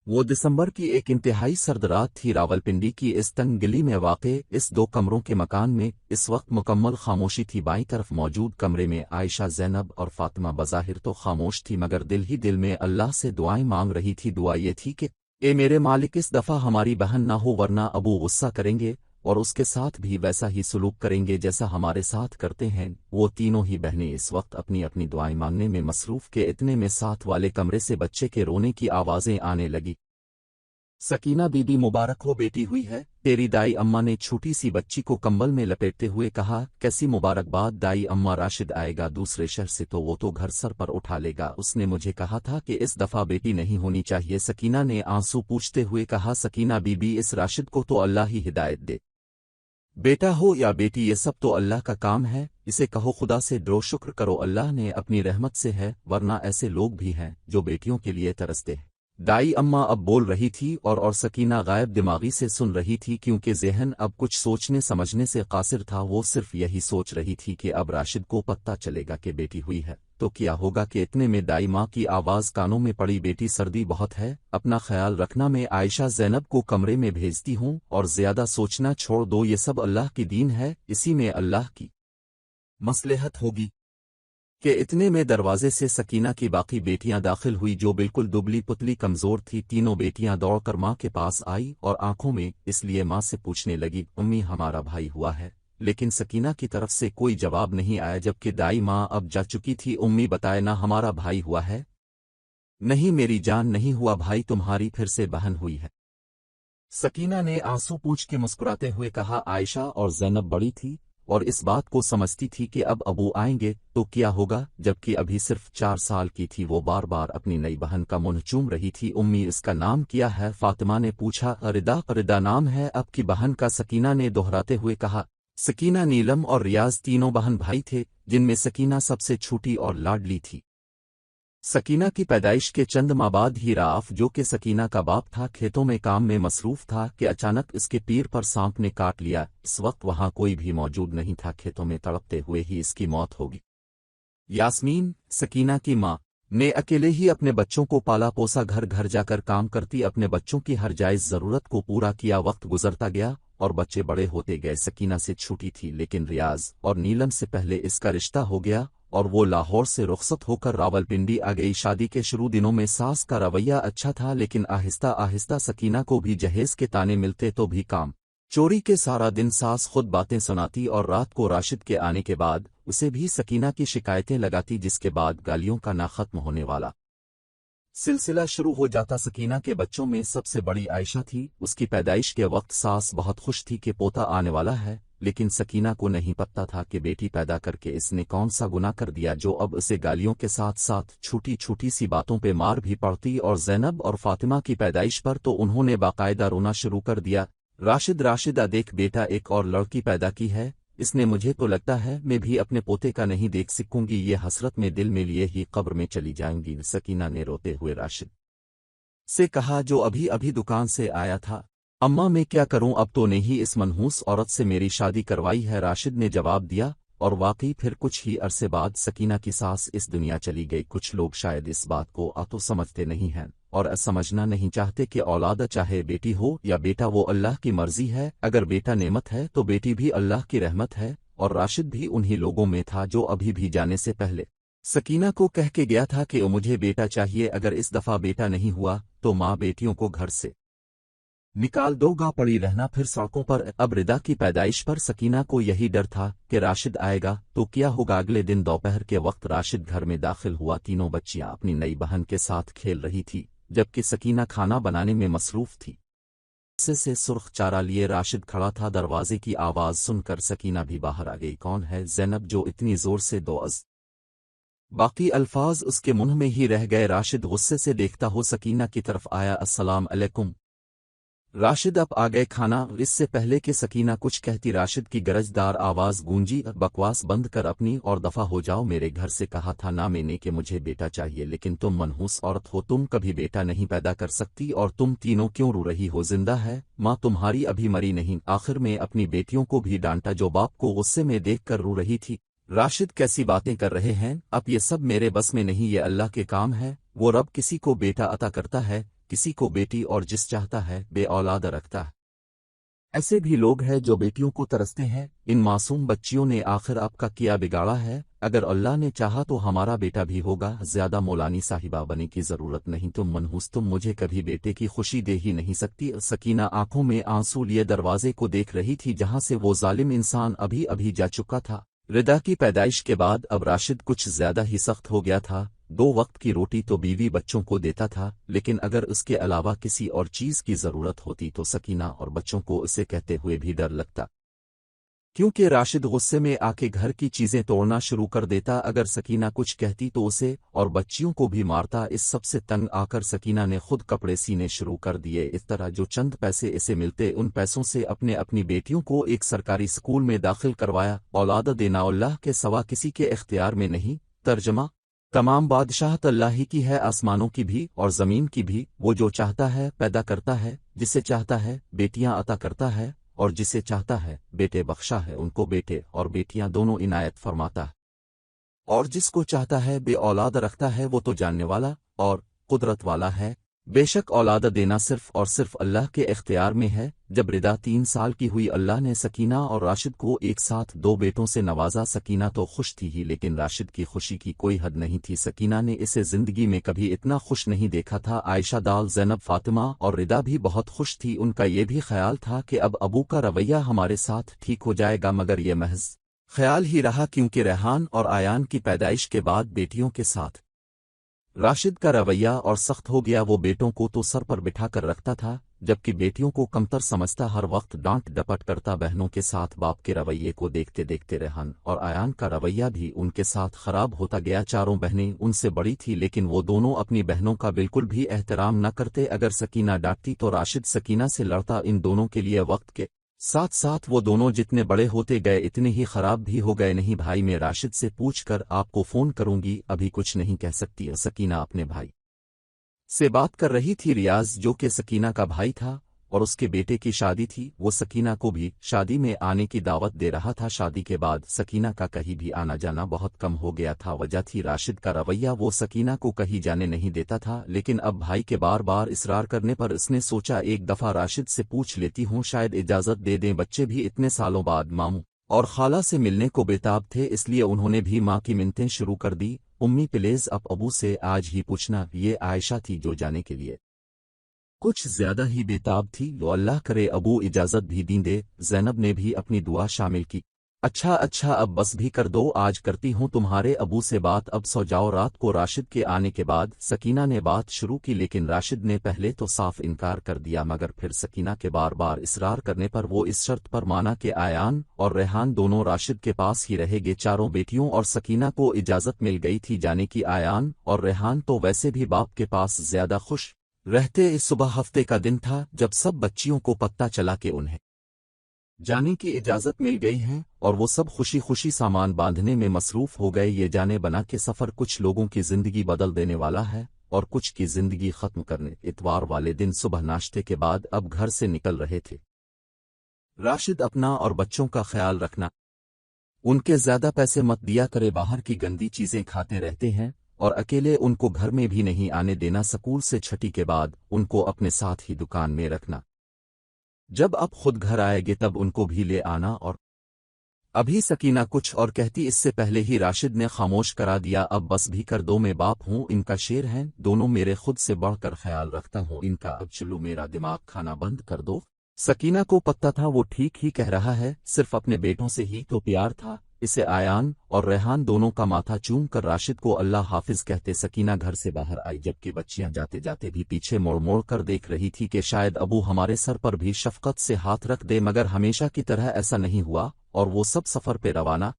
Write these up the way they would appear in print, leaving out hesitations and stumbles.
वो दिसंबर की एक इंतहाई सर्द रात थी। रावलपिंडी की इस तंग गली में वाक़े इस 2 कमरों के मकान में इस वक्त मुकम्मल खामोशी थी। बाईं तरफ मौजूद कमरे में आयशा, ज़ैनब और फातिमा बज़ाहिर तो खामोश थी, मगर दिल ही दिल में अल्लाह से दुआएं मांग रही थी। दुआ ये थी कि ए मेरे मालिक, इस दफ़ा हमारी बहन ना हो, वरना अबू गुस्सा करेंगे और उसके साथ भी वैसा ही सलूक करेंगे जैसा हमारे साथ करते हैं। वो तीनों ही बहनें इस वक्त अपनी अपनी दुआएं मांगने में मसरूफ़ के इतने में साथ वाले कमरे से बच्चे के रोने की आवाज़ें आने लगी। सकीना बीबी, मुबारक हो, बेटी हुई है। तेरी दाई अम्मा ने छोटी सी बच्ची को कंबल में लपेटते हुए कहा। कैसी मुबारकबाद दाई अम्मा, राशिद आएगा दूसरे शहर से तो वो तो घर सर पर उठा लेगा। उसने मुझे कहा था कि इस दफ़ा बेटी नहीं होनी चाहिए। सकीना ने आंसू पूछते हुए कहा। सकीना बीबी, इस राशिद को तो अल्लाह ही हिदायत दे, बेटा हो या बेटी ये सब तो अल्लाह का काम है। इसे कहो खुदा से डरो, शुक्र करो अल्लाह ने अपनी रहमत से है, वरना ऐसे लोग भी हैं जो बेटियों के लिए तरसते हैं। दाई अम्मा अब बोल रही थी और सकीना गायब दिमागी से सुन रही थी, क्योंकि ज़हन अब कुछ सोचने समझने से कासिर था। वो सिर्फ यही सोच रही थी कि अब राशिद को पता चलेगा कि बेटी हुई है तो क्या होगा। कि इतने में दाई माँ की आवाज़ कानों में पड़ी। बेटी, सर्दी बहुत है, अपना ख्याल रखना। मैं आयशा ज़ैनब को कमरे में भेजती हूँ और ज़्यादा सोचना छोड़ दो। ये सब अल्लाह की दीन है, इसी में अल्लाह की मसलहत होगी। कि इतने में दरवाजे से सकीना की बाकी बेटियां दाखिल हुई, जो बिल्कुल दुबली पुतली कमजोर थी। तीनों बेटियां दौड़कर माँ के पास आई और आंखों में इसलिए माँ से पूछने लगी, उम्मी हमारा भाई हुआ है? लेकिन सकीना की तरफ से कोई जवाब नहीं आया, जबकि दाई माँ अब जा चुकी थी। उम्मी, बताए ना, हमारा भाई हुआ है? नहीं मेरी जान, नहीं हुआ भाई, तुम्हारी फिर से बहन हुई है। सकीना ने आंसू पूंछ के मुस्कुराते हुए कहा। आयशा और ज़ैनब बड़ी थी और इस बात को समझती थी कि अब अबू आएंगे तो क्या होगा, जबकि अभी सिर्फ 4 साल की थी। वो बार बार अपनी नई बहन का मुंह चूम रही थी। उम्मी, इसका नाम क्या है? फातिमा ने पूछा। रिदा, रिदा नाम है अब की बहन का, सकीना ने दोहराते हुए कहा। सकीना, नीलम और रियाज तीनों बहन भाई थे, जिनमें सकीना सबसे छोटी और लाडली थी। सकीना की पैदाइश के चंद माह बाद ही राफ, जो कि सकीना का बाप था, खेतों में काम में मसरूफ था कि अचानक इसके पीर पर सांप ने काट लिया। इस वक्त वहां कोई भी मौजूद नहीं था। खेतों में तड़पते हुए ही इसकी मौत होगी। यास्मीन, सकीना की माँ, ने अकेले ही अपने बच्चों को पाला पोसा, घर घर जाकर काम करती, अपने बच्चों की हर जायज जरूरत को पूरा किया। वक्त गुजरता गया और बच्चे बड़े होते गए। सकीना से छूटी थी, लेकिन रियाज और नीलम से पहले इसका रिश्ता हो गया और वो लाहौर से रुखसत होकर रावलपिंडी आ गई। शादी के शुरू दिनों में सास का रवैया अच्छा था, लेकिन आहिस्ता आहिस्ता सकीना को भी जहेज के ताने मिलते तो भी काम चोरी के। सारा दिन सास खुद बातें सुनाती और रात को राशिद के आने के बाद उसे भी सकीना की शिकायतें लगाती, जिसके बाद गालियों का ना खत्म होने वाला सिलसिला शुरू हो जाता। सकीना के बच्चों में सबसे बड़ी आयशा थी। उसकी पैदाइश के वक्त सास बहुत खुश थी कि पोता आने वाला है, लेकिन सकीना को नहीं पता था कि बेटी पैदा करके इसने कौन सा गुनाह कर दिया जो अब उसे गालियों के साथ साथ छोटी छोटी सी बातों पे मार भी पड़ती। और ज़ैनब और फातिमा की पैदाइश पर तो उन्होंने बाकायदा रोना शुरू कर दिया। राशिद, राशिदा देख बेटा, एक और लड़की पैदा की है इसने। मुझे तो लगता है मैं भी अपने पोते का नहीं देख सकूंगी, ये हसरत में दिल में लिए ही कब्र में चली जाऊंगी। सकीना ने रोते हुए राशिद से कहा, जो अभी अभी दुकान से आया था। अम्मा, मैं क्या करूं, अब तो ने ही इस मनहूस औरत से मेरी शादी करवाई है, राशिद ने जवाब दिया। और वाकई फिर कुछ ही अरसे बाद सकीना की सास इस दुनिया चली गई। कुछ लोग शायद इस बात को तो समझते नहीं हैं और समझना नहीं चाहते कि औलाद चाहे बेटी हो या बेटा, वो अल्लाह की मर्जी है। अगर बेटा नेमत है तो बेटी भी अल्लाह की रहमत है। और राशिद भी उन्हीं लोगों में था जो अभी भी जाने से पहले सकीना को कह के गया था कि मुझे बेटा चाहिए, अगर इस दफा बेटा नहीं हुआ तो माँ बेटियों को घर से निकाल दोगा, पड़ी रहना फिर सड़कों पर। अब रिदा की पैदाइश पर सकीना को यही डर था कि राशिद आएगा तो क्या होगा। अगले दिन दोपहर के वक्त राशिद घर में दाखिल हुआ। तीनों बच्चियां अपनी नई बहन के साथ खेल रही थी, जबकि सकीना खाना बनाने में मसरूफ थी। से सुर्ख चारा लिए राशिद खड़ा था। दरवाजे की आवाज सुनकर सकीना भी बाहर आ गई। कौन है? ज़ैनब, जो इतनी जोर से बाकी अल्फाज उसके मुंह में ही रह गए। राशिद गुस्से से देखता हो सकीना की तरफ आया। अस्सलाम अलैकुम। राशिद अब आ गए खाना। इससे पहले कि सकीना कुछ कहती, राशिद की गरजदार आवाज गूंजी, बकवास बंद कर अपनी और दफा हो जाओ। मेरे घर से कहा था ना मैंने कि मुझे बेटा चाहिए, लेकिन तुम मनहूस औरत हो, तुम कभी बेटा नहीं पैदा कर सकती। और तुम तीनों क्यों रो रही हो? जिंदा है माँ तुम्हारी, अभी मरी नहीं। आखिर में अपनी बेटियों को भी डांटा जो बाप को गुस्से में देख कर रो रही थी। राशिद, कैसी बातें कर रहे हैं? अब ये सब मेरे बस में नहीं, ये अल्लाह के काम है। वो रब किसी को बेटा अता करता है, کسی کو بیٹی اور جس چاہتا ہے بے اولاد رکھتا ہے۔ ایسے بھی لوگ ہیں جو بیٹیوں کو ترستے ہیں، ان معصوم بچیوں نے آخر آپ کا کیا بگاڑا ہے؟ اگر اللہ نے چاہا تو ہمارا بیٹا بھی ہوگا۔ زیادہ مولانی صاحبہ بننے کی ضرورت نہیں، تم منحوس، تم مجھے کبھی بیٹے کی خوشی دے ہی نہیں سکتی۔ سکینہ آنکھوں میں آنسو لیے دروازے کو دیکھ رہی تھی جہاں سے وہ ظالم انسان ابھی ابھی جا چکا تھا۔ ردا کی پیدائش کے بعد اب راشد کچھ زیادہ ہی سخت ہو گیا تھا۔ 2 وقت کی روٹی تو بیوی بچوں کو دیتا تھا، لیکن اگر اس کے علاوہ کسی اور چیز کی ضرورت ہوتی تو سکینہ اور بچوں کو اسے کہتے ہوئے بھی ڈر لگتا، کیونکہ راشد غصے میں آ کے گھر کی چیزیں توڑنا شروع کر دیتا۔ اگر سکینہ کچھ کہتی تو اسے اور بچیوں کو بھی مارتا۔ اس سب سے تنگ آ کر سکینہ نے خود کپڑے سینے شروع کر دیے۔ اس طرح جو چند پیسے اسے ملتے ان پیسوں سے اپنی بیٹیوں کو ایک سرکاری اسکول میں داخل کروایا۔ اولاد دینا اللہ کے سوا کسی کے اختیار میں نہیں۔ ترجمہ: تمام بادشاہت اللہ ہی کی ہے، آسمانوں کی بھی اور زمین کی بھی۔ وہ جو چاہتا ہے پیدا کرتا ہے، جسے چاہتا ہے بیٹیاں عطا کرتا ہے، اور جسے چاہتا ہے بیٹے بخشا ہے، ان کو بیٹے اور بیٹیاں دونوں عنایت فرماتا ہے، اور جس کو چاہتا ہے بے اولاد رکھتا ہے۔ وہ تو جاننے والا اور قدرت والا ہے۔ بے شک اولاد دینا صرف اور صرف اللہ کے اختیار میں ہے۔ جب ردا 3 سال کی ہوئی اللہ نے سکینہ اور راشد کو ایک ساتھ 2 بیٹوں سے نوازا۔ سکینہ تو خوش تھی ہی، لیکن راشد کی خوشی کی کوئی حد نہیں تھی۔ سکینہ نے اسے زندگی میں کبھی اتنا خوش نہیں دیکھا تھا۔ عائشہ دال، زینب، فاطمہ اور ردا بھی بہت خوش تھی۔ ان کا یہ بھی خیال تھا کہ اب ابو کا رویہ ہمارے ساتھ ٹھیک ہو جائے گا، مگر یہ محض خیال ہی رہا، کیونکہ ریحان اور آیان کی پیدائش کے بعد بیٹیوں کے ساتھ راشد کا رویہ اور سخت ہو گیا۔ وہ بیٹوں کو تو سر پر بٹھا کر رکھتا تھا، جبکہ بیٹیوں کو کمتر سمجھتا، ہر وقت ڈانٹ ڈپٹ کرتا۔ بہنوں کے ساتھ باپ کے رویے کو دیکھتے دیکھتے ریحان اور آیان کا رویہ بھی ان کے ساتھ خراب ہوتا گیا۔ چاروں بہنیں ان سے بڑی تھی، لیکن وہ دونوں اپنی بہنوں کا بالکل بھی احترام نہ کرتے۔ اگر سکینہ ڈانٹتی تو راشد سکینہ سے لڑتا۔ ان دونوں کے لیے وقت کے ساتھ ساتھ وہ دونوں جتنے بڑے ہوتے گئے اتنے ہی خراب بھی ہو گئے۔ نہیں بھائی، میں راشد سے پوچھ کر آپ کو فون کروں گی، ابھی کچھ نہیں کہہ سکتی۔ سکینہ اپنے بھائی سے بات کر رہی تھی۔ ریاض جو کہ سکینہ کا بھائی تھا اور اس کے بیٹے کی شادی تھی، وہ سکینہ کو بھی شادی میں آنے کی دعوت دے رہا تھا۔ شادی کے بعد سکینہ کا کہیں بھی آنا جانا بہت کم ہو گیا تھا۔ وجہ تھی راشد کا رویہ، وہ سکینہ کو کہیں جانے نہیں دیتا تھا، لیکن اب بھائی کے بار بار اصرار کرنے پر اس نے سوچا ایک دفعہ راشد سے پوچھ لیتی ہوں، شاید اجازت دے دیں۔ بچے بھی اتنے سالوں بعد ماموں اور خالہ سے ملنے کو بےتاب تھے، اس لیے انہوں نے بھی ماں کی منتیں شروع کر دی۔ امی پلیز اب ابو سے آج ہی پوچھنا۔ یہ عائشہ تھی جو جانے کے لیے کچھ زیادہ ہی بےتاب تھی۔ وہ اللہ کرے ابو اجازت بھی دیں دے۔ زینب نے بھی اپنی دعا شامل کی۔ اچھا اب بس بھی کر دو، آج کرتی ہوں تمہارے ابو سے بات، اب سو جاؤ۔ رات کو راشد کے آنے کے بعد سکینہ نے بات شروع کی، لیکن راشد نے پہلے تو صاف انکار کر دیا، مگر پھر سکینہ کے بار بار اصرار کرنے پر وہ اس شرط پر مانا کہ آیان اور ریحان دونوں راشد کے پاس ہی رہے گے۔ چاروں بیٹیوں اور سکینہ کو اجازت مل گئی تھی جانے کی۔ آیان اور ریحان تو ویسے بھی باپ کے پاس زیادہ خوش رہتے۔ اس صبح ہفتے کا دن تھا جب سب بچیوں کو پتہ چلا کہ انہیں جانے کی اجازت مل گئی ہے، اور وہ سب خوشی خوشی سامان باندھنے میں مصروف ہو گئے۔ یہ جانے بنا کے سفر کچھ لوگوں کی زندگی بدل دینے والا ہے اور کچھ کی زندگی ختم کرنے۔ اتوار والے دن صبح ناشتے کے بعد اب گھر سے نکل رہے تھے۔ راشد اپنا اور بچوں کا خیال رکھنا، ان کے زیادہ پیسے مت دیا کرے، باہر کی گندی چیزیں کھاتے رہتے ہیں، اور اکیلے ان کو گھر میں بھی نہیں آنے دینا۔ سکول سے چھٹی کے بعد ان کو اپنے ساتھ ہی دکان میں رکھنا، جب اب خود گھر آئے گے تب ان کو بھی لے آنا۔ اور ابھی سکینہ کچھ اور کہتی، اس سے پہلے ہی راشد نے خاموش کرا دیا۔ اب بس بھی کر دو، میں باپ ہوں، ان کا شیر ہیں دونوں، میرے خود سے بڑھ کر خیال رکھتا ہوں ان کا، اب چلو میرا دماغ کھانا بند کر دو۔ سکینہ کو پتہ تھا وہ ٹھیک ہی کہہ رہا ہے، صرف اپنے بیٹوں سے ہی تو پیار تھا اسے۔ آیان اور ریحان دونوں کا ماتھا چوم کر راشد کو اللہ حافظ کہتے سکینہ گھر سے باہر آئی، جبکہ بچیاں جاتے جاتے بھی پیچھے موڑ موڑ کر دیکھ رہی تھی کہ شاید ابو ہمارے سر پر بھی شفقت سے ہاتھ رکھ دے، مگر ہمیشہ کی طرح ایسا نہیں ہوا، اور وہ سب سفر پہ روانہ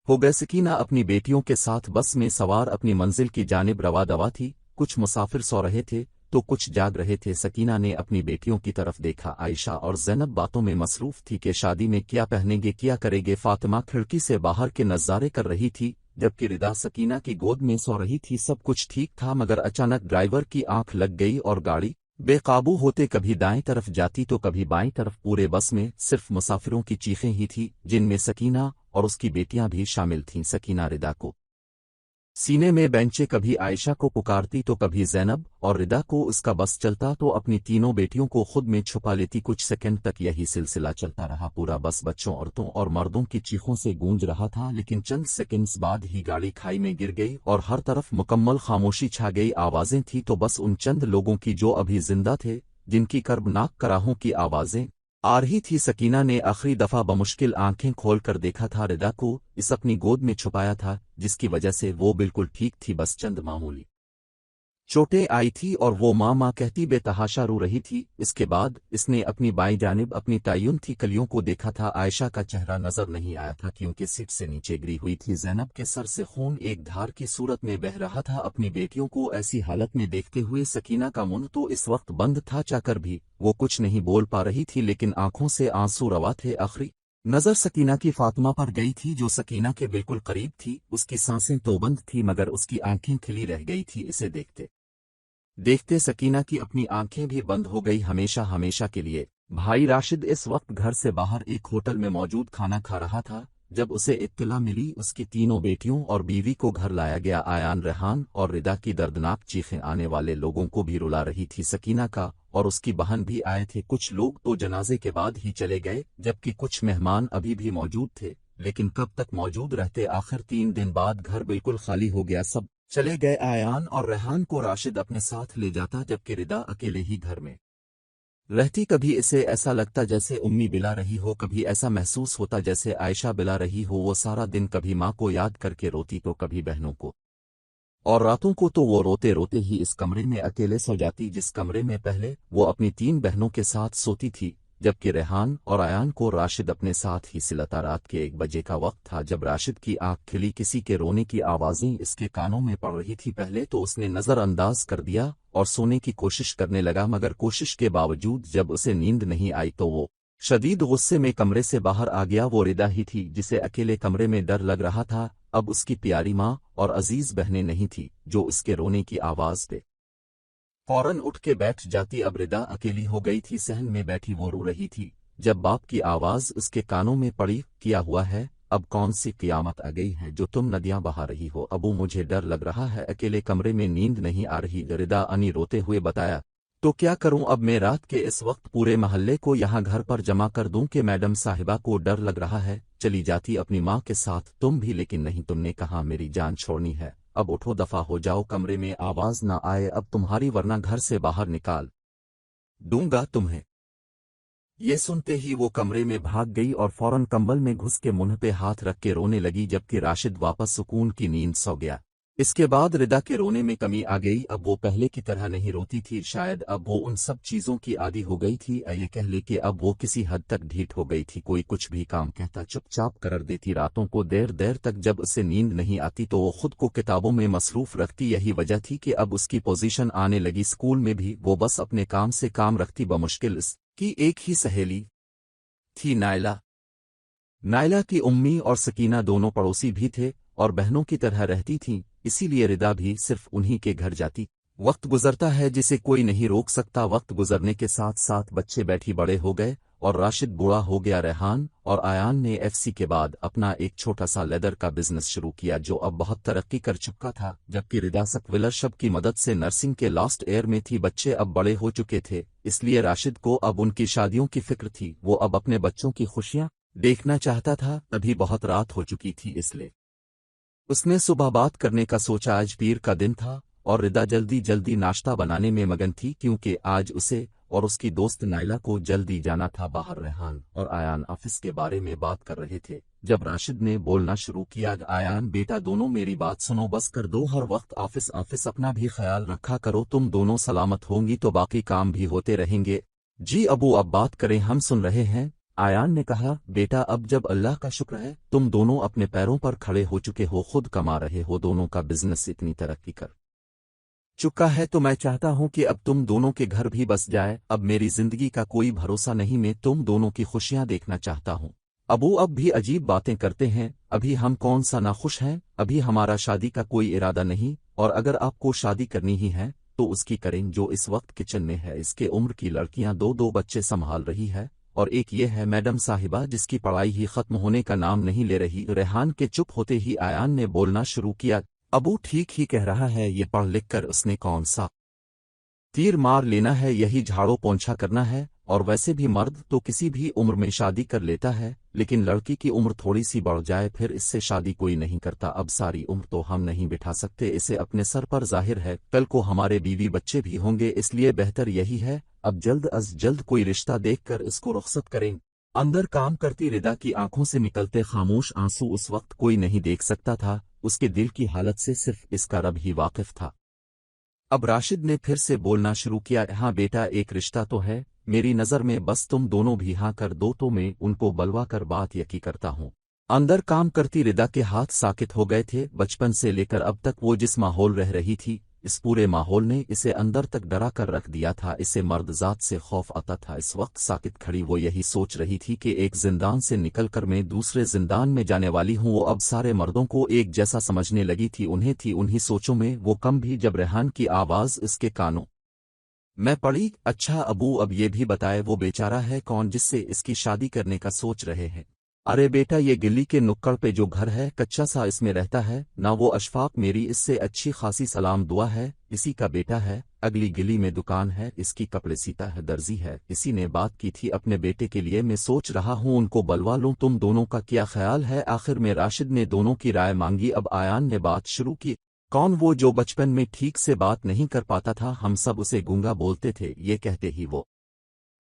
ہو گئے۔ سکینہ اپنی بیٹیوں کے ساتھ بس میں سوار اپنی منزل کی جانب روا دوا تھی۔ کچھ مسافر سو رہے تھے تو کچھ جاگ رہے تھے۔ سکینہ نے اپنی بیٹیوں کی طرف دیکھا، عائشہ اور زینب باتوں میں مصروف تھی کہ شادی میں کیا پہنیں گے، کیا کریں گے۔ فاطمہ کھڑکی سے باہر کے نظارے کر رہی تھی، جبکہ ردا سکینہ کی گود میں سو رہی تھی۔ سب کچھ ٹھیک تھا، مگر اچانک ڈرائیور کی آنکھ لگ گئی اور گاڑی بے قابو ہوتے کبھی دائیں طرف جاتی تو کبھی بائیں طرف۔ پورے بس میں صرف مسافروں کی چیخیں ہی تھی، جن میں سکینہ اور اس کی بیٹیاں بھی شامل تھیں۔ سکینہ ردا کو सीने में बेंचे कभी आयशा को पुकारती तो कभी ज़ैनब और रिदा को। उसका बस चलता तो अपनी तीनों बेटियों को खुद में छुपा लेती। कुछ सेकंड तक यही सिलसिला चलता रहा। पूरा बस बच्चों, औरतों और मर्दों की चीखों से गूंज रहा था, लेकिन चंद सेकंड्स बाद ही गाड़ी खाई में गिर गई और हर तरफ मुकम्मल खामोशी छा गई। आवाजें थी तो बस उन चंद लोगों की जो अभी जिंदा थे, जिनकी कर्बनाक कराहों की आवाजें आ रही थी। सकीना ने आखिरी दफा बमुश्किल आंखें खोल कर देखा था रिदा को। इस अपनी गोद में छुपाया था, जिसकी वजह से वो बिल्कुल ठीक थी। बस चंद मामूली चोटें आई थी और वो माँ माँ कहती बेतहाशा रो रही थी। इसके बाद इसने अपनी बाईं जानिब अपनी तायुन थी कलियों को देखा था। आयशा का चेहरा नजर नहीं आया था क्योंकि सीट से नीचे गिरी हुई थी। ज़ैनब के सर से खून एक धार की सूरत में बह रहा था। अपनी बेटियों को ऐसी हालत में देखते हुए सकीना का मुंह तो इस वक्त बंद था, चाहकर भी वो कुछ नहीं बोल पा रही थी, लेकिन आंखों से आंसू रवा थे। आखिरी नजर सकीना की फातिमा पर गई थी, जो सकीना के बिल्कुल करीब थी। उसकी सांसें तो बंद थी मगर उसकी आंखें खिली रह गई थी। इसे देखते देखते सकीना की अपनी आंखें भी बंद हो गई, हमेशा हमेशा के लिए। भाई राशिद इस वक्त घर से बाहर एक होटल में मौजूद खाना खा रहा था। जब उसे इत्तला मिली उसकी तीनों बेटियों और बीवी को घर लाया गया, आयान, रेहान और रिदा की दर्दनाक चीखें आने वाले लोगों को भी रुला रही थी। सकीना का और उसकी बहन भी आए थे। कुछ लोग तो जनाजे के बाद ही चले गए, जबकि कुछ मेहमान अभी भी मौजूद थे। लेकिन कब तक मौजूद रहते? आखिर 3 दिन बाद घर बिल्कुल खाली हो गया। सब चले गए। आयान और रेहान को राशिद अपने साथ ले जाता, जबकि रिदा अकेले ही घर में रहती। कभी इसे ऐसा लगता जैसे उम्मी बिला रही हो, कभी ऐसा महसूस होता जैसे आयशा बिला रही हो। वो सारा दिन कभी माँ को याद करके रोती तो कभी बहनों को, और रातों को तो वो रोते रोते ही इस कमरे में अकेले सो जाती, जिस कमरे में पहले वो अपनी 3 बहनों के साथ सोती थी। जबकि रेहान और आयान को राशिद अपने साथ ही सिलता। रात के 1 बजे का वक्त था जब राशिद की आंख खिली। किसी के रोने की आवाजें इसके कानों में पड़ रही थी। पहले तो उसने नजरअंदाज कर दिया और सोने की कोशिश करने लगा, मगर कोशिश के बावजूद जब उसे नींद नहीं आई तो वो शदीद गुस्से में कमरे से बाहर आ गया। वो रिदा ही थी जिसे अकेले कमरे में डर लग रहा था। अब उसकी प्यारी माँ और अजीज बहनें नहीं थी जो इसके रोने की आवाज पे फौरन उठ के बैठ जाती। अब रिदा अकेली हो गई थी। सहन में बैठी वो रो रही थी जब बाप की आवाज उसके कानों में पड़ी, किया हुआ है? अब कौन सी कियामत आ गई है जो तुम नदियां बहा रही हो? अबू, मुझे डर लग रहा है, अकेले कमरे में नींद नहीं आ रही। रिदा अनी रोते हुए बताया। तो क्या करूं अब मैं रात के इस वक्त पूरे महल्ले को यहाँ घर पर जमा कर दूं कि मैडम साहिबा को डर लग रहा है? चली जाती अपनी माँ के साथ तुम भी, लेकिन नहीं, तुमने कहा मेरी जान छोड़नी है। अब उठो, दफा हो जाओ, कमरे में आवाज ना आए अब तुम्हारी, वरना घर से बाहर निकाल दूंगा तुम्हें। ये सुनते ही वो कमरे में भाग गई और फौरन कंबल में घुस के मुंह पे हाथ रख के रोने लगी, जबकि राशिद वापस सुकून की नींद सो गया। इसके बाद रिदा के रोने में कमी आ गई। अब वो पहले की तरह नहीं रोती थी। शायद अब वो उन सब चीजों की आदी हो गई थी, ये कह ले कि अब वो किसी हद तक ढीठ हो गई थी। कोई कुछ भी काम कहता चुपचाप कर देती। रातों को देर देर तक जब उसे नींद नहीं आती तो वो खुद को किताबों में मसरूफ रखती। यही वजह थी कि अब उसकी पोजीशन आने लगी। स्कूल में भी वो बस अपने काम से काम रखती। बमुश्किल इसकी एक ही सहेली थी, नायला। नायला की उम्मी और सकीना दोनों पड़ोसी भी थे और बहनों की तरह रहती थीं, इसीलिए रिदा भी सिर्फ उन्हीं के घर जाती। वक्त गुजरता है जिसे कोई नहीं रोक सकता। वक्त गुजरने के साथ साथ बच्चे बैठी बड़े हो गए और राशिद बूढ़ा हो गया। रेहान और आयान ने एफसी के बाद अपना एक छोटा सा लेदर का बिजनेस शुरू किया जो अब बहुत तरक्की कर चुका था, जबकि रिदा सक्विलरशिप की मदद से नर्सिंग के लास्ट ईयर में थी। बच्चे अब बड़े हो चुके थे, इसलिए राशिद को अब उनकी शादियों की फिक्र थी। वो अब अपने बच्चों की खुशियां देखना चाहता था। तभी बहुत रात हो चुकी थी, इसलिए उसने सुबह बात करने का सोचा। आज पीर का दिन था और रिदा जल्दी जल्दी नाश्ता बनाने में मगन थी, क्योंकि आज उसे और उसकी दोस्त नाइला को जल्दी जाना था बाहर। रेहान और आयान ऑफिस के बारे में बात कर रहे थे जब राशिद ने बोलना शुरू किया। आयान, बेटा, दोनों मेरी बात सुनो, बस कर दो, हर वक्त ऑफिस ऑफिस, अपना भी ख्याल रखा करो। तुम दोनों सलामत होंगी तो बाकी काम भी होते रहेंगे। जी अबू, अब बात करें, हम सुन रहे हैं। आयान ने कहा, बेटा, अब जब अल्लाह का शुक्र है तुम दोनों अपने पैरों पर खड़े हो चुके हो, खुद कमा रहे हो, दोनों का बिजनेस इतनी तरक्की कर चुका है, तो मैं चाहता हूं कि अब तुम दोनों के घर भी बस जाए। अब मेरी जिंदगी का कोई भरोसा नहीं, मैं तुम दोनों की खुशियां देखना चाहता हूं। अबू, अब भी अजीब बातें करते हैं। अभी हम कौन सा नाखुश हैं? अभी हमारा शादी का कोई इरादा नहीं, और अगर आपको शादी करनी ही है तो उसकी करें जो इस वक्त किचन में है। इसके उम्र की लड़कियां दो बच्चे संभाल रही है, और एक ये है मैडम साहिबा जिसकी पढ़ाई ही खत्म होने का नाम नहीं ले रही। रेहान के चुप होते ही आयान ने बोलना शुरू किया, अबू ठीक ही कह रहा है, ये पढ़ लिख कर उसने कौन सा तीर मार लेना है, यही झाड़ू पोंछा करना है। और वैसे भी मर्द तो किसी भी उम्र में शादी कर लेता है, लेकिन लड़की की उम्र थोड़ी सी बढ़ जाए फिर इससे शादी कोई नहीं करता। अब सारी उम्र तो हम नहीं बिठा सकते इसे अपने सर पर, जाहिर है कल को हमारे बीवी बच्चे भी होंगे, इसलिए बेहतर यही है अब जल्द अज जल्द कोई रिश्ता देखकर इसको रुखसत करें। अंदर काम करती रिदा की आंखों से निकलते खामोश आंसू उस वक्त कोई नहीं देख सकता था, उसके दिल की हालत से सिर्फ इसका रब ही वाकिफ था। अब राशिद ने फिर से बोलना शुरू किया, हाँ बेटा, एक रिश्ता तो है मेरी नज़र में, बस तुम दोनों भी हाँ कर दो तो मैं उनको बलवा कर बात यकी करता हूँ। अंदर काम करती रिदा के हाथ साकित हो गए थे। बचपन से लेकर अब तक वो जिस माहौल रह रही थी, इस पूरे माहौल ने इसे अंदर तक डरा कर रख दिया था। इसे मर्दजात से खौफ आता था। इस वक्त साकित खड़ी वो यही सोच रही थी कि एक जिंदान से निकलकर मैं दूसरे जिंदान में जाने वाली हूँ। वो अब सारे मर्दों को एक जैसा समझने लगी थी। उन्हें थी उन्हीं सोचों में वो कम भी जब रेहान की आवाज़ इसके कानों में पड़ी। अच्छा अबू, अब ये भी बताए वो बेचारा है कौन जिससे इसकी शादी करने का सोच रहे हैं? अरे बेटा, ये गिल्ली के नुक्कड़ पे जो घर है कच्चा सा, इसमें रहता है ना वो अशफाक, मेरी इससे अच्छी खासी सलाम दुआ है, इसी का बेटा है। अगली गिली में दुकान है इसकी, कपड़े सीता है, दर्जी है, इसी ने बात की थी अपने बेटे के लिए। मैं सोच रहा हूँ उनको बलवा लूँ, तुम दोनों का क्या ख्याल है? आखिर में राशिद ने दोनों की राय मांगी। अब आयान ने बात शुरू की, कौन वो जो बचपन में ठीक से बात नहीं कर पाता था, हम सब उसे गूंगा बोलते थे। ये कहते ही वो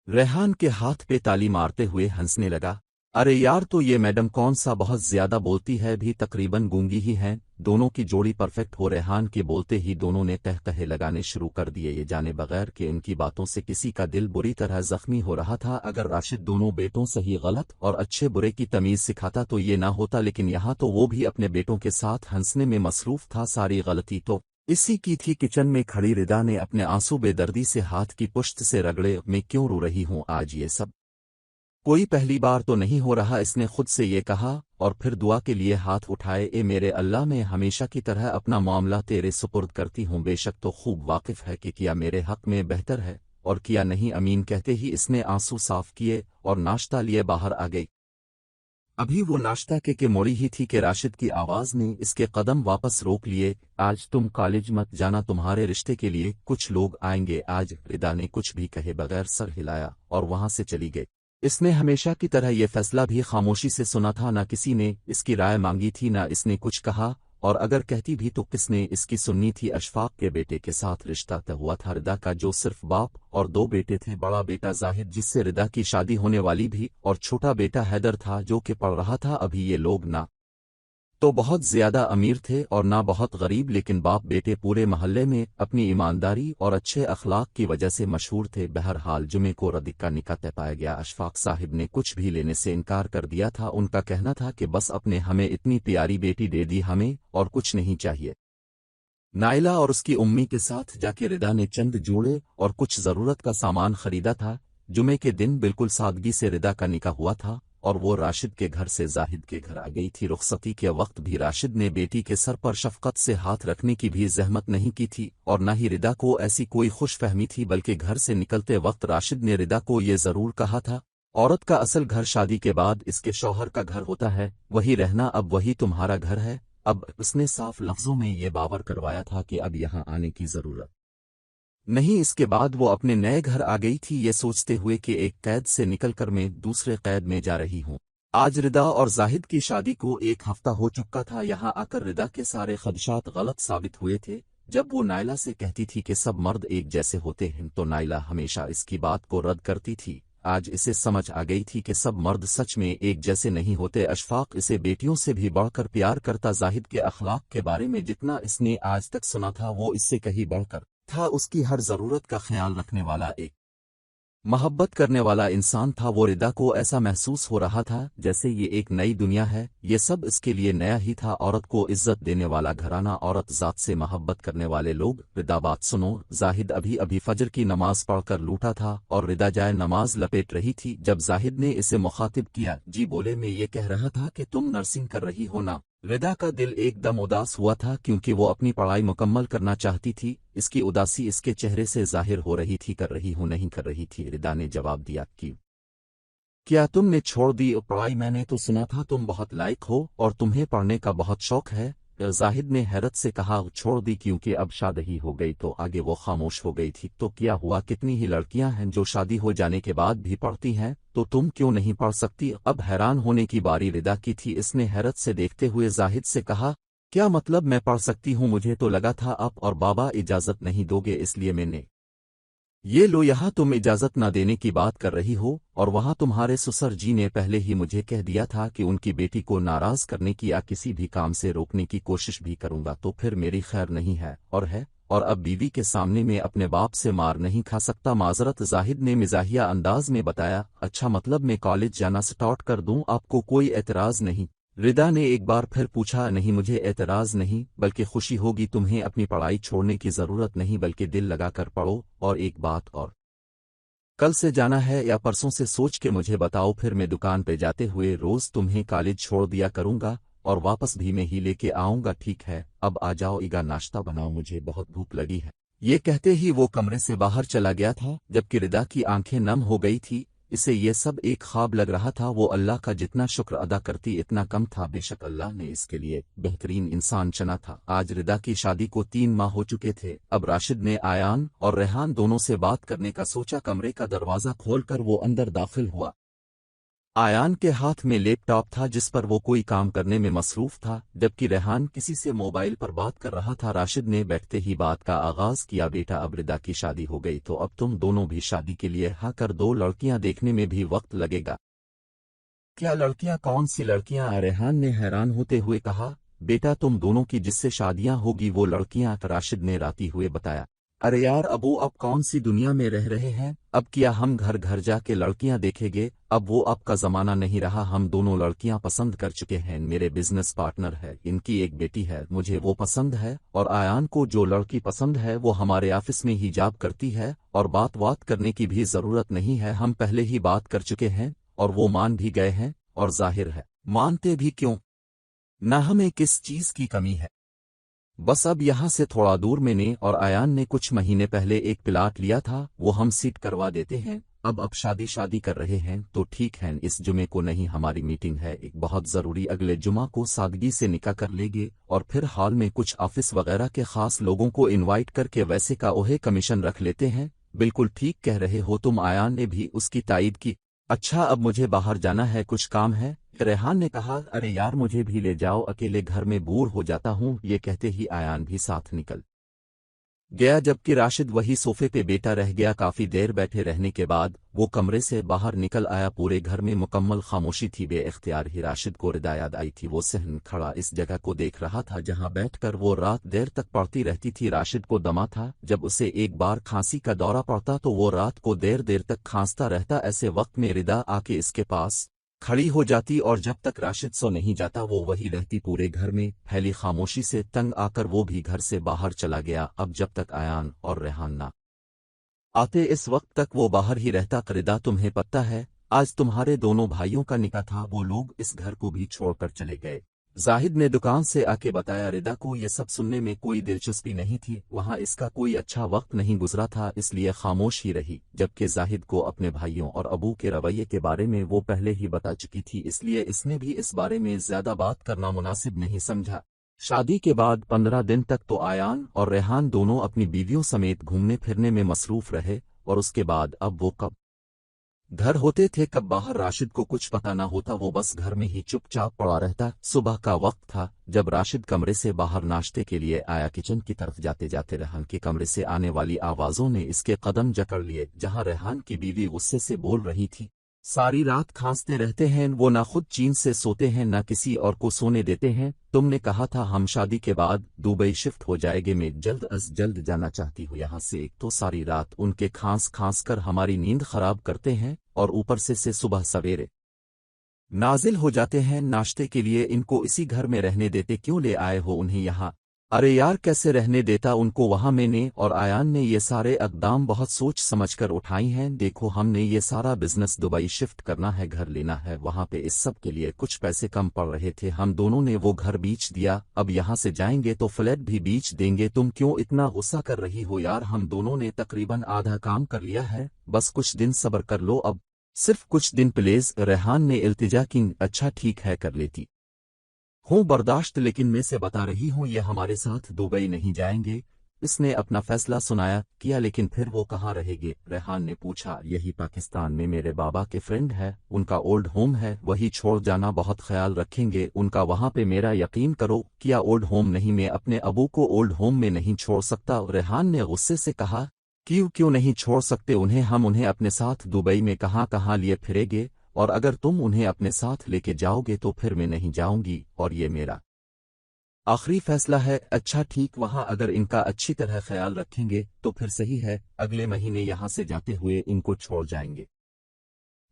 रेहान के हाथ पे ताली मारते हुए हंसने लगा। अरे यार, तो ये मैडम कौन सा बहुत ज्यादा बोलती है, भी तकरीबन गूंगी ही हैं। दोनों की जोड़ी परफेक्ट हो। रेहान के बोलते ही दोनों ने कहकहे लगाने शुरू कर दिए, ये जाने बगैर कि इनकी बातों से किसी का दिल बुरी तरह जख्मी हो रहा था। अगर राशिद दोनों बेटों सही गलत और अच्छे बुरे की तमीज सिखाता तो ये ना होता, लेकिन यहाँ तो वो भी अपने बेटों के साथ हंसने में मसरूफ था। सारी गलती तो इसी की थी। किचन में खड़ी रिदा ने अपने आंसू बेदर्दी से हाथ की पुश्त से रगड़े, मैं क्यों रो रही हूँ आज, ये सब कोई पहली बार तो नहीं हो रहा, इसने खुद से ये कहा और फिर दुआ के लिए हाथ उठाए। ए मेरे अल्लाह, मैं हमेशा की तरह अपना मामला तेरे सुपुर्द करती हूँ, बेशक तो खूब वाकिफ है कि किया मेरे हक में बेहतर है और किया नहीं अमीन। कहते ही इसने आंसू साफ किए और नाश्ता लिए बाहर आ गई। अभी वो नाश्ता के मोड़ी ही थी कि राशिद की आवाज ने इसके कदम वापस रोक लिए। आज तुम कॉलेज मत जाना, तुम्हारे रिश्ते के लिए कुछ लोग आएंगे आज। रिदा ने कुछ भी कहे बगैर सर हिलाया और वहां से चली गई। इसने हमेशा की तरह यह फैसला भी खामोशी से सुना था, ना किसी ने इसकी राय मांगी थी, ना इसने कुछ कहा, और अगर कहती भी तो किसने इसकी सुननी थी। अशफाक के बेटे के साथ रिश्ता तय हुआ था रिदा का, जो सिर्फ बाप और दो बेटे थे। बड़ा बेटा जाहिद जिससे रिदा की शादी होने वाली भी, और छोटा बेटा हैदर था जो कि पढ़ रहा था अभी। ये लोग ना तो बहुत ज्यादा अमीर थे और ना बहुत गरीब, लेकिन बाप बेटे पूरे मोहल्ले में अपनी ईमानदारी और अच्छे अखलाक की वजह से मशहूर थे। बहरहाल जुमे को रदिक का निकाह तय पाया गया। अशफाक साहिब ने कुछ भी लेने से इनकार कर दिया था। उनका कहना था कि बस अपने हमें इतनी प्यारी बेटी दे दी, हमें और कुछ नहीं चाहिए। नाइला और उसकी उम्मी के साथ जाके रिदा ने चंद जोड़े और कुछ जरूरत का सामान खरीदा था। जुमे के दिन बिल्कुल सादगी से रिदा का निकाह हुआ था और वो राशिद के घर से जाहिद के घर आ गई थी। रुखसती के वक्त भी राशिद ने बेटी के सर पर शफकत से हाथ रखने की भी जहमत नहीं की थी और न ही रिदा को ऐसी कोई खुशफहमी थी, बल्कि घर से निकलते वक्त राशिद ने रिदा को ये जरूर कहा था, औरत का असल घर शादी के बाद इसके शौहर का घर होता है, वही रहना, अब वही तुम्हारा घर है। अब उसने साफ लफ्जों में ये बावर करवाया था कि अब यहाँ आने की जरूरत नहीं। इसके बाद वो अपने नए घर आ गई थी, ये सोचते हुए कि एक कैद से निकलकर मैं दूसरे कैद में जा रही हूँ। आज रिदा और जाहिद की शादी को एक हफ्ता हो चुका था। यहाँ आकर रिदा के सारे खदशात गलत साबित हुए थे। जब वो नाइला से कहती थी कि सब मर्द एक जैसे होते हैं तो नाइला हमेशा इसकी बात को रद्द करती थी। आज इसे समझ आ गई थी कि सब मर्द सच में एक जैसे नहीं होते। अशफाक इसे बेटियों से भी बढ़कर प्यार करता। जाहिद के अखलाक के बारे में जितना इसने आज तक सुना था वो इससे कहीं बढ़कर था। उसकी हर जरूरत का ख्याल रखने वाला, एक मोहब्बत करने वाला इंसान था। वो रिदा को ऐसा महसूस हो रहा था जैसे ये एक नई दुनिया है, ये सब इसके लिए नया ही था। औरत को इज्जत देने वाला घराना, औरत जात से मोहब्बत करने वाले लोग। रिदा बात सुनो, जाहिद अभी अभी फजर की नमाज पढ़कर लूटा था और रिदा जाए नमाज लपेट रही थी जब जाहिद ने इसे मुखातिब किया। जी बोले, मैं ये कह रहा था कि तुम नर्सिंग कर रही हो ना? रिदा का दिल एकदम उदास हुआ था क्योंकि वो अपनी पढ़ाई मुकम्मल करना चाहती थी। इसकी उदासी इसके चेहरे से जाहिर हो रही थी। कर रही हूँ, नहीं कर रही थी। रिदा ने जवाब दिया कि क्या तुमने छोड़ दी पढ़ाई? मैंने तो सुना था तुम बहुत लायक हो और तुम्हें पढ़ने का बहुत शौक है। जाहिद ने हैरत से कहा, छोड़ दी क्योंकि अब शादी हो गई। तो आगे वो खामोश हो गई थी। तो क्या हुआ, कितनी ही लड़कियां हैं जो शादी हो जाने के बाद भी पढ़ती हैं, तो तुम क्यों नहीं पढ़ सकती? अब हैरान होने की बारी रिदा की थी। इसने हैरत से देखते हुए जाहिद से कहा, क्या मतलब मैं पढ़ सकती हूँ? मुझे तो लगा था आप और बाबा इजाजत नहीं दोगे, इसलिए मैंने ये लो यहाँ तुम इजाजत न देने की बात कर रही हो, और वहाँ तुम्हारे ससुर जी ने पहले ही मुझे कह दिया था कि उनकी बेटी को नाराज करने की या किसी भी काम से रोकने की कोशिश भी करूंगा तो फिर मेरी खैर नहीं है। और अब बीवी के सामने में अपने बाप से मार नहीं खा सकता। माजरत, जाहिद ने मिजाहिया अंदाज में बताया। अच्छा, मतलब मैं कॉलेज जाना स्टार्ट कर दूं? आपको कोई एतराज नहीं? रिदा ने एक बार फिर पूछा। नहीं, मुझे एतराज नहीं, बल्कि खुशी होगी। तुम्हें अपनी पढ़ाई छोड़ने की जरूरत नहीं, बल्कि दिल लगाकर पढ़ो। और एक बात और, कल से जाना है या परसों से सोच के मुझे बताओ, फिर मैं दुकान पे जाते हुए रोज तुम्हें कॉलेज छोड़ दिया करूंगा और वापस भी मैं ही लेके आऊंगा। ठीक है, अब आ जाओ, ईगा नाश्ता बनाओ, मुझे बहुत भूख लगी है। ये कहते ही वो कमरे से बाहर चला गया था, जबकि रिदा की आंखें नम हो गई थी। इसे ये सब एक ख्वाब लग रहा था। वो अल्लाह का जितना शुक्र अदा करती इतना कम था। बेशक अल्लाह ने इसके लिए बेहतरीन इंसान चुना था। आज रिदा की शादी को 3 माह हो चुके थे। अब राशिद ने आयान और रेहान दोनों से बात करने का सोचा। कमरे का दरवाजा खोलकर वो अंदर दाखिल हुआ। आयान के हाथ में लैपटॉप था जिस पर वो कोई काम करने में मसरूफ था, जबकि रेहान किसी से मोबाइल पर बात कर रहा था। राशिद ने बैठते ही बात का आगाज किया। बेटा, अब रिदा की शादी हो गई तो अब तुम दोनों भी शादी के लिए हाँ कर दो। लड़कियां देखने में भी वक्त लगेगा। क्या लड़कियां? कौन सी लड़कियां? रेहान ने हैरान होते हुए कहा। बेटा, तुम दोनों की जिससे शादियां होगी वो लड़कियां, राशिद ने राती हुए बताया। अरे यार अबू, अब कौन सी दुनिया में रह रहे हैं? अब क्या हम घर घर जाके लड़कियां देखेंगे? अब वो अब का जमाना नहीं रहा। हम दोनों लड़कियां पसंद कर चुके हैं। मेरे बिजनेस पार्टनर है, इनकी एक बेटी है, मुझे वो पसंद है, और आयान को जो लड़की पसंद है वो हमारे ऑफिस में ही जॉब करती है, और बात करने की भी जरूरत नहीं है। हम पहले ही बात कर चुके हैं और वो मान भी गए हैं, और जाहिर है मानते भी क्यों ना, हमें किस चीज की कमी है। बस अब यहाँ से थोड़ा दूर मैंने और आयान ने कुछ महीने पहले एक प्लाट लिया था, वो हम सीट करवा देते हैं। अब शादी कर रहे हैं तो ठीक है, इस जुमे को नहीं, हमारी मीटिंग है एक बहुत जरूरी, अगले जुमा को सादगी से निकाह कर लेंगे, और फिर हॉल में कुछ ऑफिस वगैरह के खास लोगों को इनवाइट करके वैसे का ओहे कमीशन रख लेते हैं। बिल्कुल ठीक कह रहे हो तुम, आयान ने भी उसकी तायद की। अच्छा, अब मुझे बाहर जाना है, कुछ काम है, रेहान ने कहा। अरे यार मुझे भी ले जाओ, अकेले घर में बोर हो जाता हूँ। ये कहते ही आयान भी साथ निकल गया, जबकि राशिद वही सोफे पे बेटा रह गया। काफी देर बैठे रहने के बाद वो कमरे से बाहर निकल आया। पूरे घर में मुकम्मल खामोशी थी। बेइख्तियार ही राशिद को रिदा याद आई थी। वो सहन खड़ा इस जगह को देख रहा था जहां बैठकर वो रात देर तक पढ़ती रहती थी। राशिद को दमा था, जब उसे एक बार खांसी का दौरा पड़ता तो वो रात को देर देर तक खांसता रहता। ऐसे वक्त में रिदा आके इसके पास खड़ी हो जाती, और जब तक राशिद सो नहीं जाता वो वही रहती। पूरे घर में फैली खामोशी से तंग आकर वो भी घर से बाहर चला गया। अब जब तक आयान और रेहान ना आते इस वक्त तक वो बाहर ही रहता। रिदा, तुम्हें पता है आज तुम्हारे दोनों भाइयों का निकाह था, वो लोग इस घर को भी छोड़कर चले गए। जाहिद ने दुकान से आके बताया। रिदा को ये सब सुनने में कोई दिलचस्पी नहीं थी, वहां इसका कोई अच्छा वक्त नहीं गुजरा था, इसलिए खामोश ही रही। जबकि जाहिद को अपने भाइयों और अबू के रवैये के बारे में वो पहले ही बता चुकी थी, इसलिए इसने भी इस बारे में ज्यादा बात करना मुनासिब नहीं समझा। शादी के बाद 15 दिन तक तो आयान और रेहान दोनों अपनी बीवियों समेत घूमने फिरने में मसरूफ रहे, और उसके बाद अब वो कब घर होते थे कब बाहर राशिद को कुछ पता ना होता। वो बस घर में ही चुपचाप पड़ा रहता। सुबह का वक्त था जब राशिद कमरे से बाहर नाश्ते के लिए आया। किचन की तरफ जाते जाते रेहान के कमरे से आने वाली आवाजों ने इसके कदम जकड़ लिए। जहां रेहान की बीवी गुस्से से बोल रही थी, सारी रात खांसते रहते हैं, वो ना खुद चैन से सोते हैं ना किसी और को सोने देते हैं। तुमने कहा था हम शादी के बाद दुबई शिफ्ट हो जाएंगे, मैं जल्द अज जल्द जाना चाहती हूँ यहाँ से। एक तो सारी रात उनके खांस कर हमारी नींद खराब करते हैं, और ऊपर से सुबह सवेरे नाजिल हो जाते हैं नाश्ते के लिए। इनको इसी घर में रहने देते, क्यों ले आए हो उन्हें यहाँ? अरे यार कैसे रहने देता उनको वहां? मैंने और आयान ने ये सारे अक़दाम बहुत सोच समझकर उठाई हैं। देखो, हमने ये सारा बिजनेस दुबई शिफ्ट करना है, घर लेना है, वहां पे इस सब के लिए कुछ पैसे कम पड़ रहे थे, हम दोनों ने वो घर बेच दिया। अब यहाँ से जाएंगे तो फ्लैट भी बेच देंगे। तुम क्यों इतना गुस्सा कर रही हो यार? हम दोनों ने तकरीबन आधा काम कर लिया है, बस कुछ दिन सब्र कर लो, अब सिर्फ कुछ दिन प्लीज। रेहान ने इल्तिजा की। अच्छा ठीक है, कर लेती हूँ बर्दाश्त, लेकिन मैं से बता रही हूँ ये हमारे साथ दुबई नहीं जाएंगे। इसने अपना फैसला सुनाया किया। लेकिन फिर वो कहाँ रहेंगे? रेहान ने पूछा। यही पाकिस्तान में मेरे बाबा के फ्रेंड है, उनका ओल्ड होम है, वही छोड़ जाना। बहुत ख्याल रखेंगे उनका वहाँ पे, मेरा यकीन करो। क्या ओल्ड होम नहीं? मैं अपने अबू को ओल्ड होम में नहीं छोड़ सकता। रेहान ने गुस्से से कहा। क्यों क्यों नहीं छोड़ सकते उन्हें? हम उन्हें अपने साथ दुबई में कहाँ कहाँ लिए फिरेंगे, और अगर तुम उन्हें अपने साथ लेके जाओगे तो फिर मैं नहीं जाऊंगी, और ये मेरा आखिरी फैसला है। अच्छा ठीक, वहां अगर इनका अच्छी तरह ख्याल रखेंगे तो फिर सही है। अगले महीने यहां से जाते हुए इनको छोड़ जाएंगे।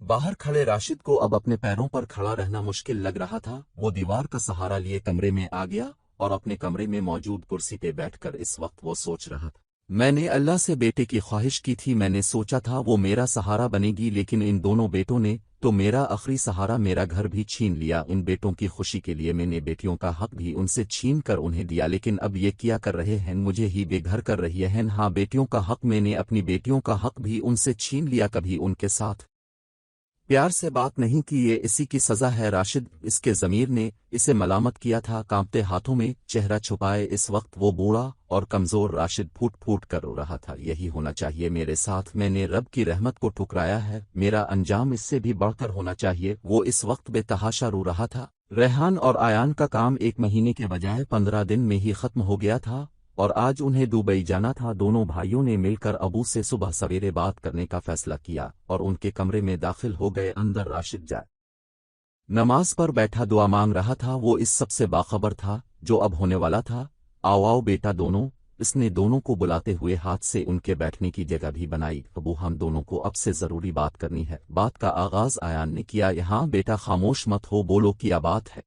बाहर खड़े राशिद को अब अपने पैरों पर खड़ा रहना मुश्किल लग रहा था। वो दीवार का सहारा लिए कमरे में आ गया और अपने कमरे में मौजूद कुर्सी पे बैठकर इस वक्त वो सोच रहा था। मैंने अल्लाह से बेटे की ख्वाहिश की थी, मैंने सोचा था वो मेरा सहारा बनेगी, लेकिन इन दोनों बेटों ने तो मेरा आखिरी सहारा, मेरा घर भी छीन लिया। इन बेटों की खुशी के लिए मैंने बेटियों का हक भी उनसे छीन कर उन्हें दिया, लेकिन अब ये क्या कर रहे हैं? मुझे ही बेघर कर रही है। हाँ, बेटियों का हक, मैंने अपनी बेटियों का हक भी उनसे छीन लिया। कभी उनके साथ प्यार से बात नहीं की, ये इसी की सजा है। राशिद, इसके ज़मीर ने इसे मलामत किया था। कांपते हाथों में चेहरा छुपाए इस वक्त वो बूढ़ा और कमजोर राशिद फूट फूट कर रो रहा था। यही होना चाहिए मेरे साथ, मैंने रब की रहमत को ठुकराया है, मेरा अंजाम इससे भी बढ़कर होना चाहिए। वो इस वक्त बेतहाशा रो रहा था। रेहान और आयान का काम 1 महीने के बजाय 15 दिन में ही खत्म हो गया था, और आज उन्हें दुबई जाना था। दोनों भाइयों ने मिलकर अबू से सुबह सवेरे बात करने का फैसला किया और उनके कमरे में दाखिल हो गए। अंदर राशिद जाए नमाज पर बैठा दुआ मांग रहा था। वो इस सबसे बाखबर था जो अब होने वाला था। आओ आओ बेटा दोनों, इसने दोनों को बुलाते हुए हाथ से उनके बैठने की जगह भी बनाई। अबू, हम दोनों को अब से जरूरी बात करनी है। बात का आगाज आयान ने किया। यहाँ बेटा खामोश मत हो, बोलो क्या बात है?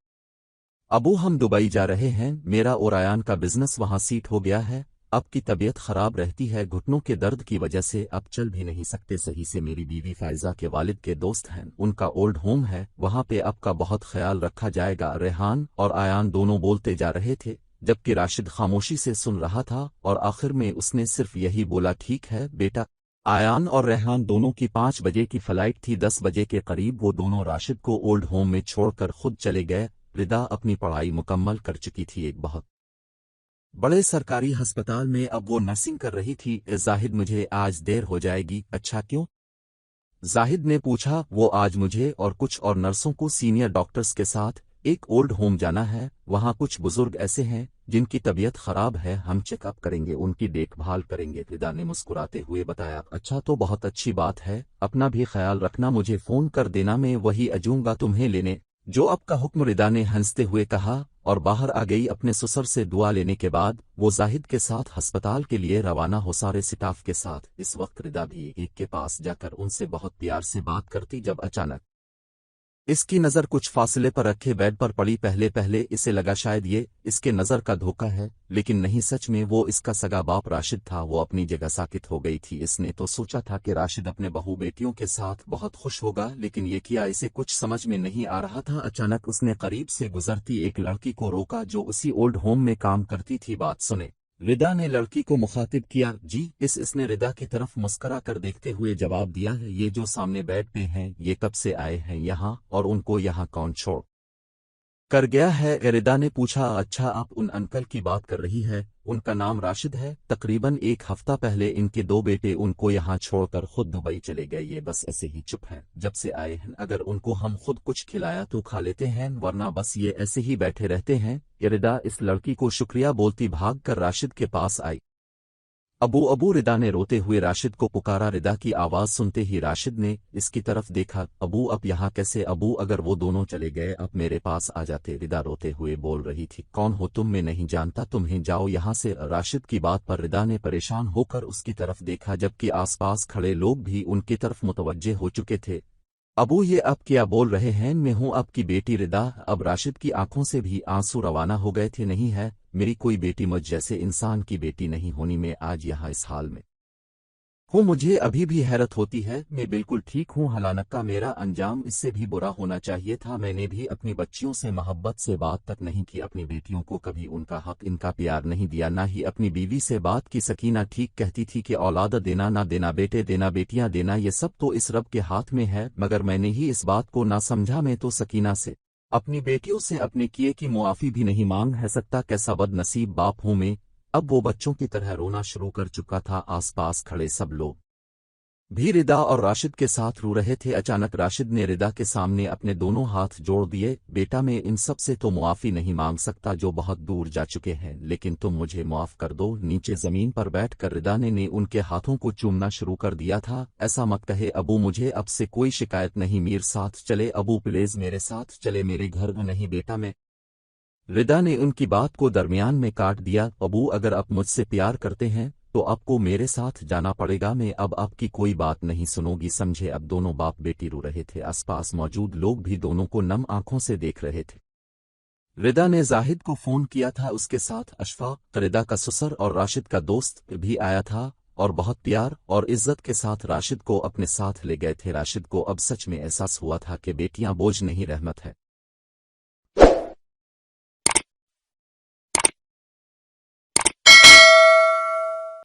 अबू, हम दुबई जा रहे हैं, मेरा और आयान का बिजनेस वहां सीट हो गया है। अब की तबीयत खराब रहती है, घुटनों के दर्द की वजह से अब चल भी नहीं सकते सही से। मेरी बीवी फायजा के वालिद के दोस्त हैं, उनका ओल्ड होम है, वहां पे अब का बहुत ख्याल रखा जाएगा। रेहान और आयान दोनों बोलते जा रहे थे, जबकि राशिद खामोशी से सुन रहा था, और आखिर में उसने सिर्फ यही बोला, ठीक है बेटा। आयान और रेहान दोनों की 5 बजे की फ्लाइट थी। 10 बजे के करीब वो दोनों राशिद को ओल्ड होम में छोड़कर खुद चले गए। रिदा अपनी पढ़ाई मुकम्मल कर चुकी थी, एक बहुत बड़े सरकारी अस्पताल में अब वो नर्सिंग कर रही थी। जाहिद, मुझे आज देर हो जाएगी। अच्छा क्यों? जाहिद ने पूछा। वो आज मुझे और कुछ और नर्सों को सीनियर डॉक्टर्स के साथ एक ओल्ड होम जाना है। वहाँ कुछ बुजुर्ग ऐसे हैं जिनकी तबीयत खराब है, हम चेकअप करेंगे, उनकी देखभाल करेंगे। रिदा ने मुस्कुराते हुए बताया। अच्छा, तो बहुत अच्छी बात है, अपना भी ख्याल रखना, मुझे फोन कर देना, मैं वही अजूंगा तुम्हें लेने। जो आपका हुक्म, रिदा ने हंसते हुए कहा, और बाहर आ गई। अपने ससुर से दुआ लेने के बाद वो जाहिद के साथ अस्पताल के लिए रवाना हो, सारे स्टाफ के साथ। इस वक्त रिदा भी एक के पास जाकर उनसे बहुत प्यार से बात करती, जब अचानक इसकी नज़र कुछ फासले पर रखे बेड पर पड़ी। पहले पहले इसे लगा शायद ये इसके नज़र का धोखा है, लेकिन नहीं, सच में वो इसका सगा बाप राशिद था। वो अपनी जगह साकित हो गई थी। इसने तो सोचा था कि राशिद अपने बहू बेटियों के साथ बहुत खुश होगा, लेकिन ये किया इसे कुछ समझ में नहीं आ रहा था। अचानक उसने करीब से गुजरती एक लड़की को रोका जो उसी ओल्ड होम में काम करती थी। बात सुने रिदा ने लड़की को मुखातिब किया। जी। इसने रिदा की तरफ मुस्करा कर देखते हुए जवाब दिया है। ये जो सामने बेड पे हैं, ये कब से आए हैं यहाँ, और उनको यहाँ कौन छोड़ कर गया है? रिदा ने पूछा। अच्छा, आप उन अंकल की बात कर रही है? उनका नाम राशिद है। तकरीबन 1 हफ्ता पहले इनके 2 बेटे उनको यहाँ छोड़कर खुद दुबई चले गए। ये बस ऐसे ही चुप हैं जब से आए हैं। अगर उनको हम खुद कुछ खिलाया तो खा लेते हैं, वरना बस ये ऐसे ही बैठे रहते हैं। रिदा इस लड़की को शुक्रिया बोलती भाग कर राशिद के पास आई। अबू अबू, रिदा ने रोते हुए राशिद को पुकारा। रिदा की आवाज सुनते ही राशिद ने इसकी तरफ देखा। अबू, अब यहाँ कैसे? अबू, अगर वो दोनों चले गए अब मेरे पास आ जाते। रिदा रोते हुए बोल रही थी। कौन हो तुम? मैं नहीं जानता तुम्हें, जाओ यहाँ से। राशिद की बात पर रिदा ने परेशान होकर उसकी तरफ देखा, जबकि आसपास खड़े लोग भी उनकी तरफ मुतवज्जे हो चुके थे। अबू, ये अब क्या बोल रहे हैं? मैं हूँ आपकी बेटी रिदा। अब राशिद की आंखों से भी आंसू रवाना हो गए थे। नहीं है, मेरी कोई बेटी मुझ जैसे इंसान की बेटी नहीं होनी। मैं आज यहाँ इस हाल में हूँ, मुझे अभी भी हैरत होती है। मैं बिल्कुल ठीक हूँ, हालांकि मेरा अंजाम इससे भी बुरा होना चाहिए था। मैंने भी अपनी बच्चियों से मोहब्बत से बात तक नहीं की, अपनी बेटियों को कभी उनका हक, इनका प्यार नहीं दिया, ना ही अपनी बीवी से बात की। सकीना ठीक कहती थी कि औलाद देना ना देना, बेटे देना बेटियां देना, ये सब तो इस रब के हाथ में है, मगर मैंने ही इस बात को ना समझा। मैं तो सकीना से अपनी बेटियों से अपने किए की मुआफी भी नहीं मांग है सकता। कैसा बदनसीब बाप हूं मैं। अब वो बच्चों की तरह रोना शुरू कर चुका था। आसपास खड़े सब लोग भी रिदा और राशिद के साथ रो रहे थे। अचानक राशिद ने रिदा के सामने अपने दोनों हाथ जोड़ दिए। बेटा, मैं इन सब से तो मुआफी नहीं मांग सकता जो बहुत दूर जा चुके हैं, लेकिन तुम मुझे माफ कर दो। नीचे जमीन पर बैठकर रिदा ने उनके हाथों को चूमना शुरू कर दिया था। ऐसा मत कहे अबू, मुझे अब से कोई शिकायत नहीं। मीर साथ चले अबू, प्लीज मेरे साथ चले, मेरे घर नहीं बेटा मैं। रिदा ने उनकी बात को दरमियान में काट दिया। अबू, अगर आप मुझसे प्यार करते हैं तो आपको मेरे साथ जाना पड़ेगा। मैं अब आपकी कोई बात नहीं सुनूंगी, समझे। अब दोनों बाप बेटी रो रहे थे। आसपास मौजूद लोग भी दोनों को नम आंखों से देख रहे थे। रिदा ने जाहिद को फोन किया था। उसके साथ अशफाक, रिदा का ससुर और राशिद का दोस्त भी आया था और बहुत प्यार और इज्जत के साथ राशिद को अपने साथ ले गए थे। राशिद को अब सच में एहसास हुआ था कि बेटियां बोझ नहीं, रहमत है।